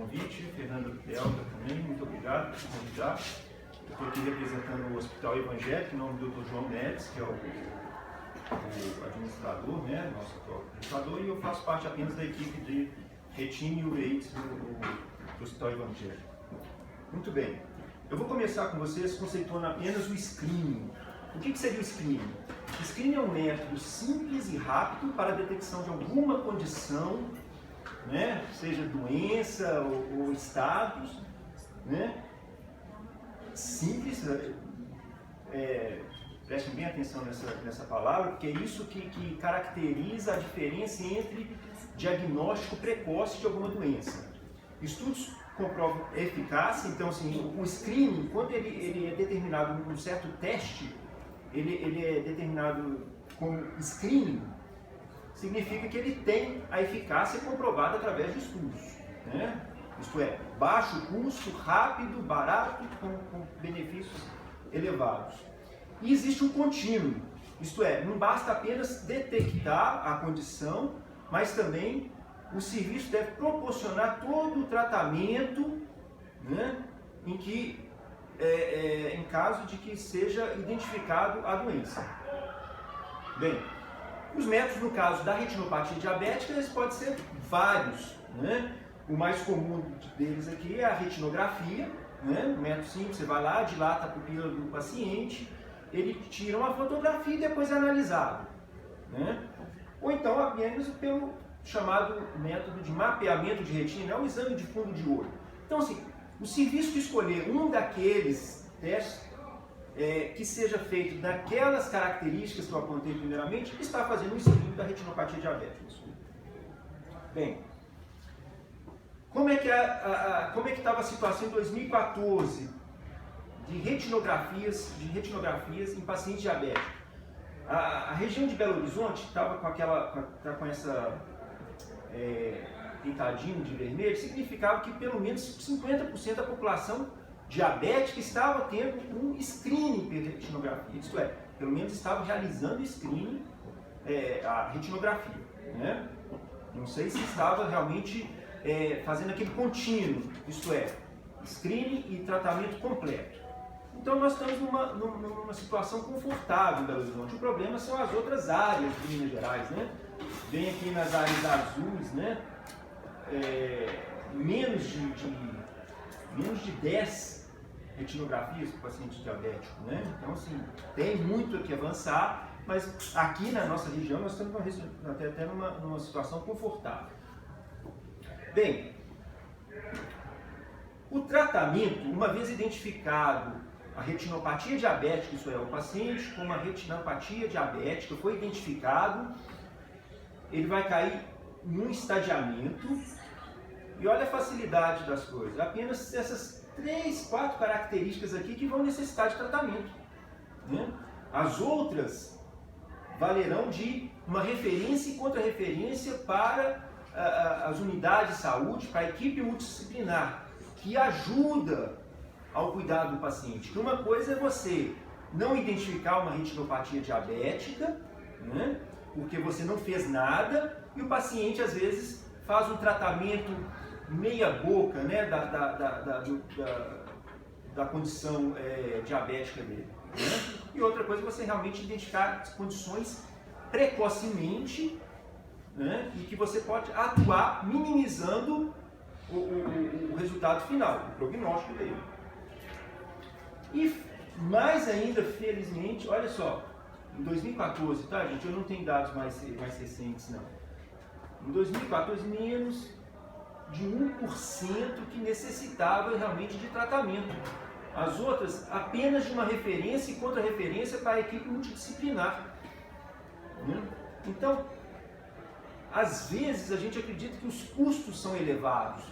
convite. Fernando Belga também, muito obrigado por convidar. Eu estou aqui representando o Hospital Evangélico, em nome do Dr. João Neves, que é o administrador, né, nosso atual administrador, e eu faço parte apenas da equipe de retina e UVEITS do Hospital Evangélico. Muito bem. Eu vou começar com vocês conceituando apenas o screening. O que seria o screening? O screening é um método simples e rápido para a detecção de alguma condição, né? Seja doença ou estados, né? Simples, prestem bem atenção nessa palavra, porque é isso que caracteriza a diferença entre diagnóstico precoce de alguma doença. Estudos comprovam eficácia, então assim, o screening, quando ele é determinado num certo teste, ele é determinado como screening, significa que ele tem a eficácia comprovada através de estudos, né? Isto é, baixo custo, rápido, barato, com benefícios elevados. E existe um contínuo, isto é, não basta apenas detectar a condição, mas também o serviço deve proporcionar todo o tratamento, né, em caso de que seja identificado a doença. Bem, os métodos no caso da retinopatia diabética, eles podem ser vários, né? O mais comum deles aqui é a retinografia, né? Um método simples, você vai lá, dilata a pupila do paciente, ele tira uma fotografia e depois é analisado, né? Ou então apenas pelo chamado método de mapeamento de retina, é um exame de fundo de olho. Então assim, o serviço de escolher um daqueles testes que seja feito daquelas características que eu apontei primeiramente, está fazendo um estudo da retinopatia diabética. Bem, como é que estava a situação em 2014 de retinografias em pacientes diabéticos? A região de Belo Horizonte estava com essa pintadinho de vermelho, significava que pelo menos 50% da população diabética estava tendo um screening por retinografia, isto é, pelo menos estava realizando screening, a retinografia, né? Não sei se estava realmente fazendo aquele contínuo, isto é, screening e tratamento completo. Então nós estamos numa situação confortável em Belo Horizonte. O problema são as outras áreas de Minas Gerais, né? Vem aqui nas áreas azuis, né? Menos de 10 retinografias para o paciente diabético, né? Então assim, tem muito a que avançar, mas aqui na nossa região nós estamos até numa situação confortável. Bem, o tratamento, uma vez identificado a retinopatia diabética, isso é, o paciente com uma retinopatia diabética foi identificado, ele vai cair num estadiamento, e olha a facilidade das coisas, apenas essas 3, 4 características aqui que vão necessitar de tratamento, né? As outras valerão de uma referência e contra-referência para as unidades de saúde, para a equipe multidisciplinar, que ajuda ao cuidado do paciente. Que uma coisa é você não identificar uma retinopatia diabética, né, porque você não fez nada, e o paciente às vezes faz um tratamento meia boca, né, da condição diabética dele, né? E outra coisa é você realmente identificar as condições precocemente, né, e que você pode atuar minimizando o resultado final, o prognóstico dele. E mais ainda, felizmente, olha só, em 2014, tá gente, eu não tenho dados mais recentes não. Em 2014, menos de 1% que necessitava realmente de tratamento. As outras, apenas de uma referência e contra-referência para a equipe multidisciplinar. Então, às vezes a gente acredita que os custos são elevados,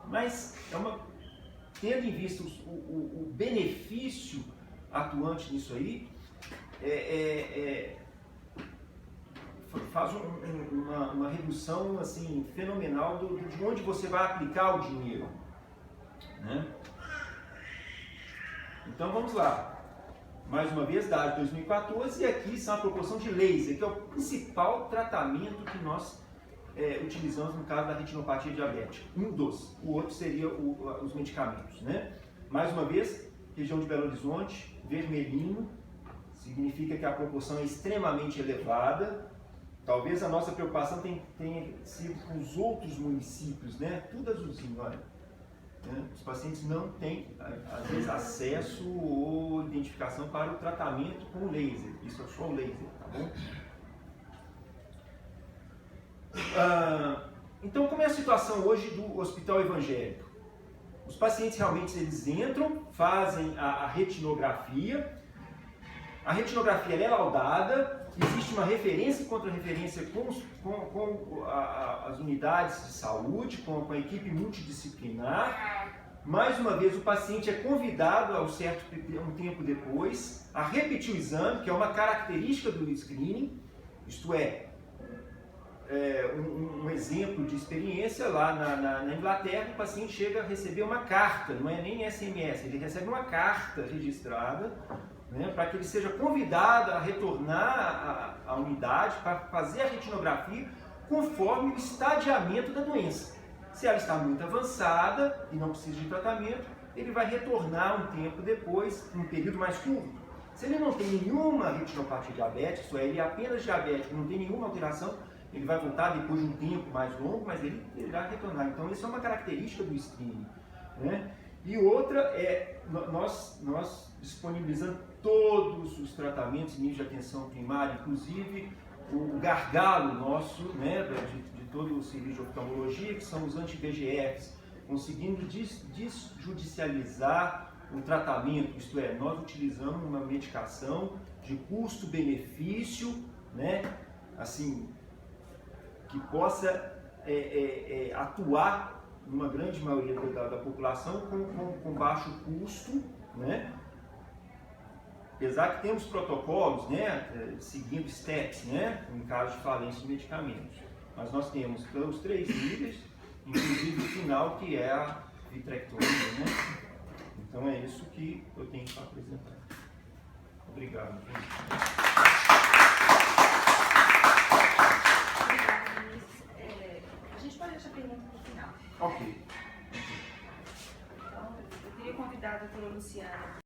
mas tendo em vista o benefício atuante nisso aí, faz uma redução assim, fenomenal de onde você vai aplicar o dinheiro, né? Então vamos lá. Mais uma vez, dado 2014, e aqui são a proporção de laser, que é o principal tratamento que nós utilizamos no caso da retinopatia diabética. O outro seria os medicamentos, né? Mais uma vez, região de Belo Horizonte, vermelhinho, significa que a proporção é extremamente elevada. Talvez a nossa preocupação tenha sido com os outros municípios, né? Tudo azulzinho, olha. Os pacientes não têm, às vezes, acesso ou identificação para o tratamento com laser. Isso é só o laser, tá bom? Então, como é a situação hoje do hospital evangélico? Os pacientes realmente eles entram, fazem a retinografia. A retinografia é laudada, existe uma referência e contra-referência com as unidades de saúde, com a equipe multidisciplinar. Mais uma vez, o paciente é convidado, um tempo depois, a repetir o exame, que é uma característica do screening, isto é, um exemplo de experiência lá na Inglaterra, o paciente chega a receber uma carta, não é nem SMS, ele recebe uma carta registrada, né, para que ele seja convidado a retornar à unidade para fazer a retinografia conforme o estadiamento da doença. Se ela está muito avançada e não precisa de tratamento, ele vai retornar um tempo depois, um período mais curto. Se ele não tem nenhuma retinopatia diabética, isso é, ele é apenas diabético, não tem nenhuma alteração, ele vai voltar depois de um tempo mais longo, mas ele vai retornar. Então, isso é uma característica do screening, né? E outra é, nós disponibilizamos todos os tratamentos em nível de atenção primária, inclusive o gargalo nosso, né, de todo o serviço de oftalmologia, que são os anti-VEGFs, conseguindo desjudicializar o tratamento, isto é, nós utilizamos uma medicação de custo-benefício, né, assim, que possa atuar numa grande maioria da população com baixo custo, né? Apesar que temos protocolos, né, seguindo steps, né, em caso de falência de medicamentos. Mas nós temos os 3 níveis, inclusive o final, que é a vitrectomia, né? Então é isso que eu tenho para apresentar. Obrigado. A gente pode deixar a pergunta para o final. Ok. Então, eu teria convidado a doutora Luciana